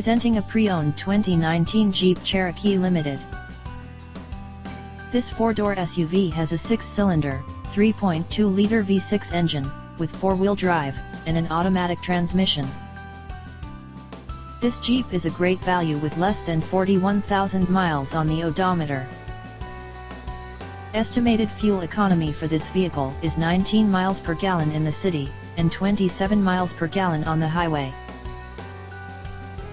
Presenting a pre-owned 2019 Jeep Cherokee Limited. This four-door SUV has a 6-cylinder, 3.2-liter V6 engine, with 4-wheel drive, and an automatic transmission. This Jeep is a great value with less than 41,000 miles on the odometer. Estimated fuel economy for this vehicle is 19 miles per gallon in the city, and 27 miles per gallon on the highway.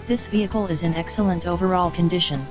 This vehicle is in excellent overall condition.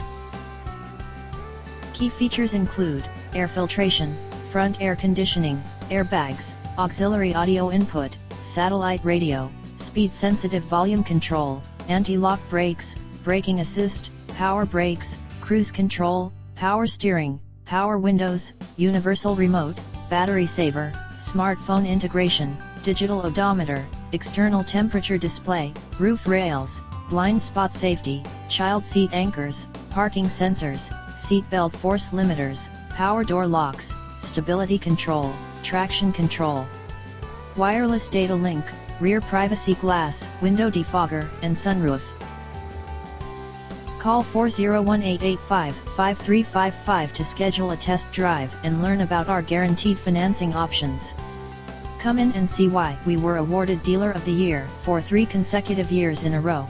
Key features include air filtration, front air conditioning, airbags, auxiliary audio input, satellite radio, speed-sensitive volume control, anti-lock brakes, braking assist, power brakes, cruise control, power steering, power windows, universal remote, battery saver, smartphone integration, digital odometer, external temperature display, roof rails, blind spot safety, child seat anchors, parking sensors, seat belt force limiters, power door locks, stability control, traction control, wireless data link, rear privacy glass, window defogger, and sunroof. Call 401-885-5355 to schedule a test drive and learn about our guaranteed financing options. Come in and see why we were awarded Dealer of the Year for 3 consecutive years in a row.